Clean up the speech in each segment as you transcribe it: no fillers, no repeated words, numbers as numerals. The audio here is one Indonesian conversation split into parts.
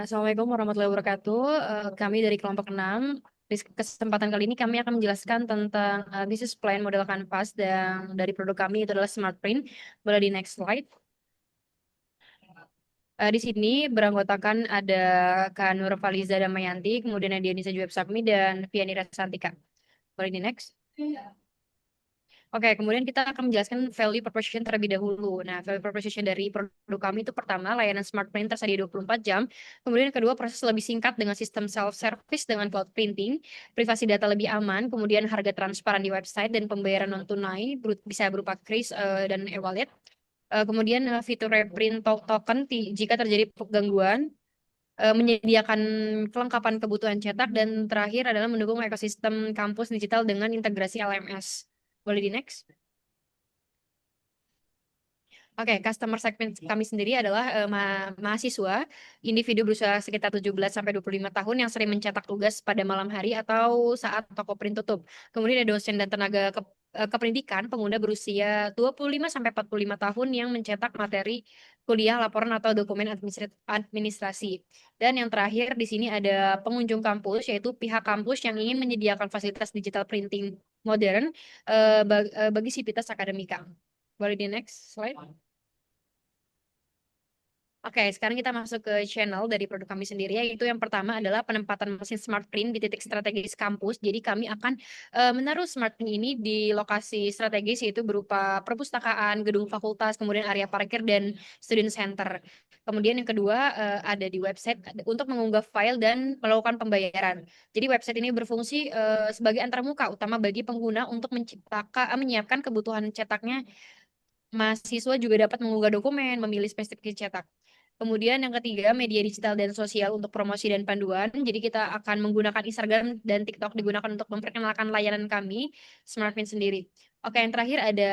Assalamualaikum warahmatullahi wabarakatuh. Kami dari kelompok 6. Di kesempatan kali ini kami akan menjelaskan tentang business plan model Canvas dan dari produk kami itu adalah Smart Print. Boleh di next slide. Di sini beranggotakan ada Kak Nur Faliza Damayanti, kemudian ada Dionisa Juweb Sakmi, dan Viani Rasantika. Boleh di next. Oke, kemudian kita akan menjelaskan value proposition terlebih dahulu. Nah, value proposition dari produk kami itu pertama, layanan smart print tersedia 24 jam. Kemudian kedua, proses lebih singkat dengan sistem self-service dengan cloud printing, privasi data lebih aman, kemudian harga transparan di website, dan pembayaran non-tunai bisa berupa kris dan e-wallet. Kemudian fitur reprint token jika terjadi gangguan, menyediakan kelengkapan kebutuhan cetak, dan terakhir adalah mendukung ekosistem kampus digital dengan integrasi LMS. Boleh di next? Oke, customer segment kami sendiri adalah mahasiswa, individu berusia sekitar 17 sampai 25 tahun yang sering mencetak tugas pada malam hari atau saat toko print tutup. Kemudian ada dosen dan tenaga kependidikan, pemuda berusia 25 sampai 45 tahun yang mencetak materi kuliah, laporan atau dokumen administrasi. Dan yang terakhir di sini ada pengunjung kampus, yaitu pihak kampus yang ingin menyediakan fasilitas digital printing modern bagi sivitas akademika. Boleh di next slide? Oke, sekarang kita masuk ke channel dari produk kami sendiri, yaitu yang pertama adalah penempatan mesin smart print di titik strategis kampus. Jadi kami akan menaruh smart print ini di lokasi strategis, yaitu berupa perpustakaan, gedung fakultas, kemudian area parkir, dan student center. Kemudian yang kedua ada di website untuk mengunggah file dan melakukan pembayaran. Jadi website ini berfungsi sebagai antarmuka utama bagi pengguna untuk menyiapkan kebutuhan cetaknya. Mahasiswa juga dapat mengunggah dokumen, memilih spesifik cetak. Kemudian yang ketiga, media digital dan sosial untuk promosi dan panduan. Jadi kita akan menggunakan Instagram dan TikTok digunakan untuk memperkenalkan layanan kami, SmartPrint sendiri. Oke, yang terakhir ada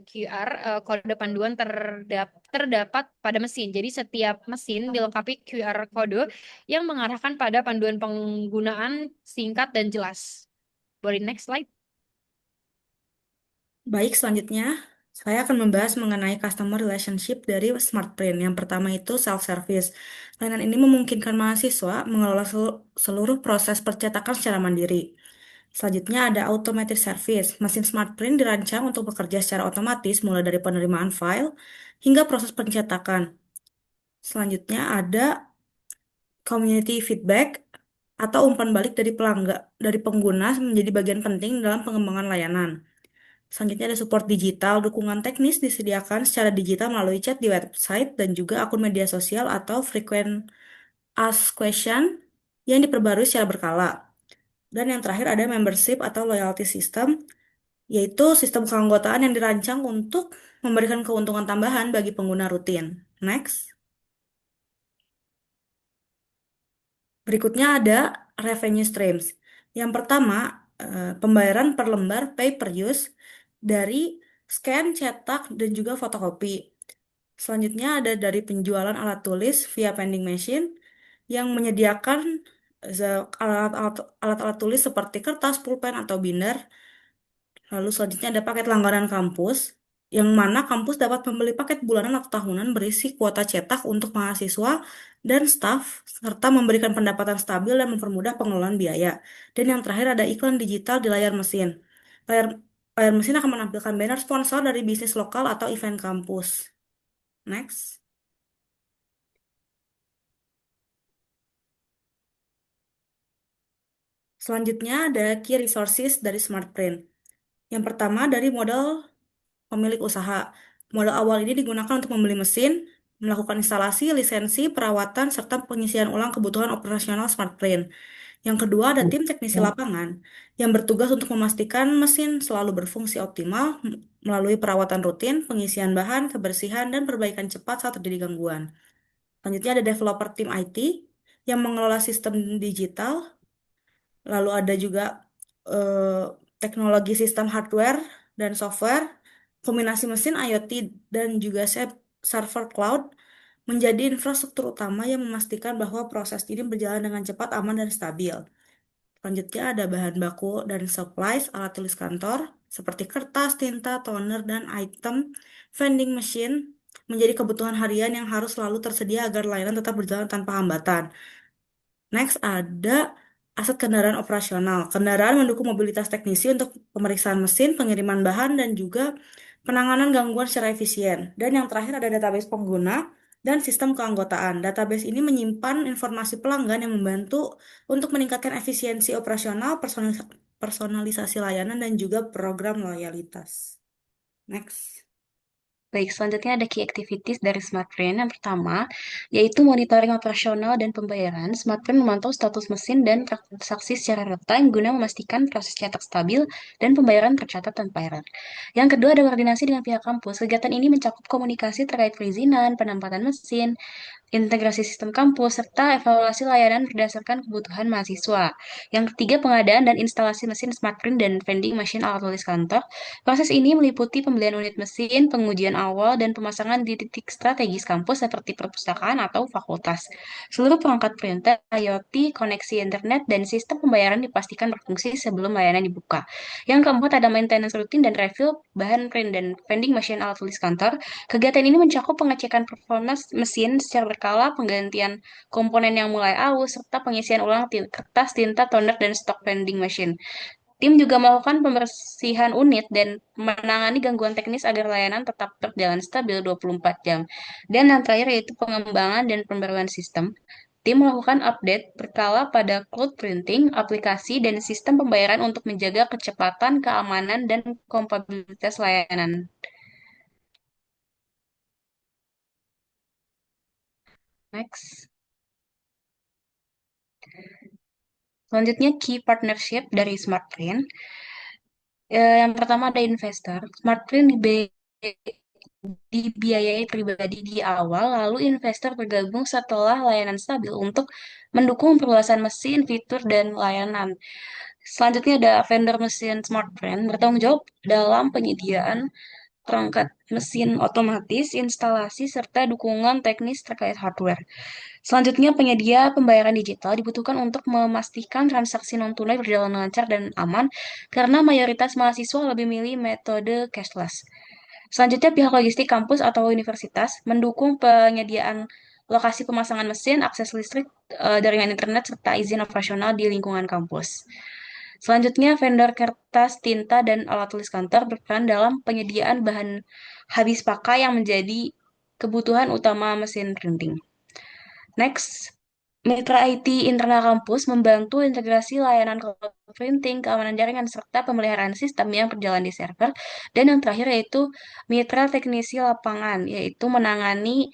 QR, kode panduan terdapat pada mesin. Jadi setiap mesin dilengkapi QR kode yang mengarahkan pada panduan penggunaan singkat dan jelas. Boleh next slide? Baik, selanjutnya saya akan membahas mengenai customer relationship dari SmartPrint. Yang pertama itu self-service. Layanan ini memungkinkan mahasiswa mengelola seluruh proses percetakan secara mandiri. Selanjutnya ada automatic service. Mesin SmartPrint dirancang untuk bekerja secara otomatis mulai dari penerimaan file hingga proses pencetakan. Selanjutnya ada community feedback atau umpan balik dari dari pengguna menjadi bagian penting dalam pengembangan layanan. Selanjutnya ada support digital, dukungan teknis disediakan secara digital melalui chat di website dan juga akun media sosial atau frequent ask question yang diperbarui secara berkala. Dan yang terakhir ada membership atau loyalty system, yaitu sistem keanggotaan yang dirancang untuk memberikan keuntungan tambahan bagi pengguna rutin. Next. Berikutnya ada revenue streams. Yang pertama, pembayaran per lembar pay per use dari scan, cetak, dan juga fotokopi. Selanjutnya ada dari penjualan alat tulis via vending machine yang menyediakan alat-alat tulis seperti kertas, pulpen, atau binder. Lalu selanjutnya ada paket langganan kampus, yang mana kampus dapat membeli paket bulanan atau tahunan berisi kuota cetak untuk mahasiswa dan staf, serta memberikan pendapatan stabil dan mempermudah pengelolaan biaya. Dan yang terakhir ada iklan digital di layar mesin. Layar, layar mesin akan menampilkan banner sponsor dari bisnis lokal atau event kampus. Next. Selanjutnya ada key resources dari SmartPrint. Yang pertama dari modal pemilik usaha. Modal awal ini digunakan untuk membeli mesin, melakukan instalasi, lisensi, perawatan, serta pengisian ulang kebutuhan operasional SmartPrint. Yang kedua ada tim teknisi lapangan yang bertugas untuk memastikan mesin selalu berfungsi optimal melalui perawatan rutin, pengisian bahan, kebersihan, dan perbaikan cepat saat terjadi gangguan. Selanjutnya ada developer tim IT yang mengelola sistem digital. Lalu ada juga eh, teknologi sistem hardware dan software, kombinasi mesin IoT dan juga server cloud menjadi infrastruktur utama yang memastikan bahwa proses ini berjalan dengan cepat, aman, dan stabil. Selanjutnya ada bahan baku dan supplies alat tulis kantor seperti kertas, tinta, toner, dan item vending machine. menjadi kebutuhan harian yang harus selalu tersedia agar layanan tetap berjalan tanpa hambatan. Next ada aset kendaraan operasional. Kendaraan mendukung mobilitas teknisi untuk pemeriksaan mesin, pengiriman bahan, dan juga penanganan gangguan secara efisien. Dan yang terakhir ada database pengguna dan sistem keanggotaan. Database ini menyimpan informasi pelanggan yang membantu untuk meningkatkan efisiensi operasional, personalisasi layanan, dan juga program loyalitas. Next. Baik, selanjutnya ada key activities dari SmartPrint. Yang pertama, yaitu monitoring operasional dan pembayaran. SmartPrint memantau status mesin dan transaksi secara real-time guna memastikan proses cetak stabil dan pembayaran tercatat tanpa error. Yang kedua, ada koordinasi dengan pihak kampus. Kegiatan ini mencakup komunikasi terkait perizinan, penempatan mesin, integrasi sistem kampus, serta evaluasi layanan berdasarkan kebutuhan mahasiswa. Yang ketiga, pengadaan dan instalasi mesin SmartPrint dan vending machine alat tulis kantor. Proses ini meliputi pembelian unit mesin, pengujian awal, dan pemasangan di titik strategis kampus seperti perpustakaan atau fakultas. Seluruh perangkat printer, IoT, koneksi internet, dan sistem pembayaran dipastikan berfungsi sebelum layanan dibuka. Yang keempat, ada maintenance rutin dan refill bahan print dan vending machine alat tulis kantor. Kegiatan ini mencakup pengecekan performa mesin secara berkala, penggantian komponen yang mulai aus, serta pengisian ulang kertas, tinta, toner, dan stok vending machine. Tim juga melakukan pembersihan unit dan menangani gangguan teknis agar layanan tetap berjalan stabil 24 jam. Dan yang terakhir yaitu pengembangan dan pembaruan sistem. Tim melakukan update berkala pada cloud printing, aplikasi, dan sistem pembayaran untuk menjaga kecepatan, keamanan, dan kompatibilitas layanan. Next. Selanjutnya, key partnership dari SmartPrint. Yang pertama ada investor. SmartPrint dibiayai pribadi di awal, lalu investor bergabung setelah layanan stabil untuk mendukung perluasan mesin, fitur, dan layanan. Selanjutnya ada vendor mesin SmartPrint bertanggung jawab dalam penyediaan perangkat mesin otomatis, instalasi, serta dukungan teknis terkait hardware. Selanjutnya, penyedia pembayaran digital dibutuhkan untuk memastikan transaksi non-tunai berjalan lancar dan aman, karena mayoritas mahasiswa lebih milih metode cashless. Selanjutnya, pihak logistik kampus atau universitas mendukung penyediaan lokasi pemasangan mesin, akses listrik, jaringan internet, serta izin operasional di lingkungan kampus. Selanjutnya, vendor kertas, tinta, dan alat tulis kantor berperan dalam penyediaan bahan habis pakai yang menjadi kebutuhan utama mesin printing. Next, mitra IT internal kampus membantu integrasi layanan cloud printing, keamanan jaringan, serta pemeliharaan sistem yang berjalan di server. Dan yang terakhir yaitu mitra teknisi lapangan, yaitu menangani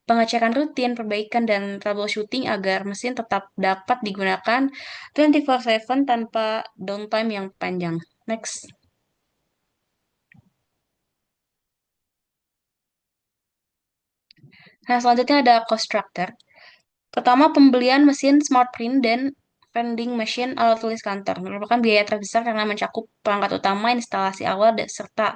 pengecekan rutin, perbaikan, dan troubleshooting agar mesin tetap dapat digunakan 24/7 tanpa downtime yang panjang. Next. Nah, selanjutnya ada cost structure. Pertama, pembelian mesin smart print dan vending machine alat tulis kantor merupakan biaya terbesar karena mencakup perangkat utama, instalasi awal, serta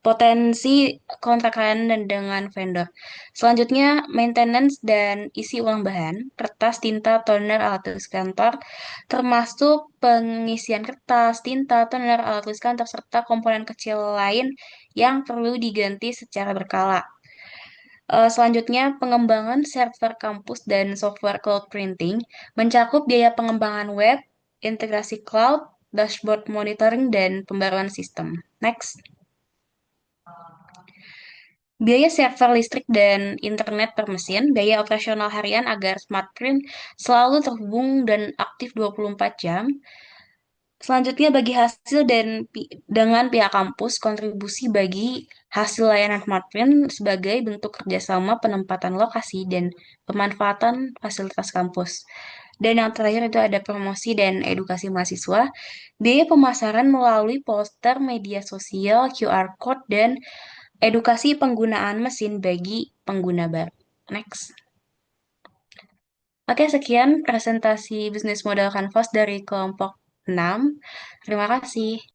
potensi kontrak layanan dan dengan vendor. Selanjutnya, maintenance dan isi ulang bahan, kertas, tinta, toner, alat tulis kantor, termasuk pengisian kertas, tinta, toner, alat tulis kantor, serta komponen kecil lain yang perlu diganti secara berkala. Selanjutnya, pengembangan server kampus dan software cloud printing mencakup biaya pengembangan web, integrasi cloud, dashboard monitoring, dan pembaruan sistem. Next. Biaya server listrik dan internet per mesin, biaya operasional harian agar SmartPrint selalu terhubung dan aktif 24 jam. Selanjutnya bagi hasil dan dengan pihak kampus, kontribusi bagi hasil layanan SmartPrint sebagai bentuk kerjasama penempatan lokasi dan pemanfaatan fasilitas kampus. Dan yang terakhir itu ada promosi dan edukasi mahasiswa, biaya pemasaran melalui poster, media sosial, QR code, dan edukasi penggunaan mesin bagi pengguna baru. Next. Oke, sekian presentasi bisnis model Canvas dari kelompok 6. Terima kasih.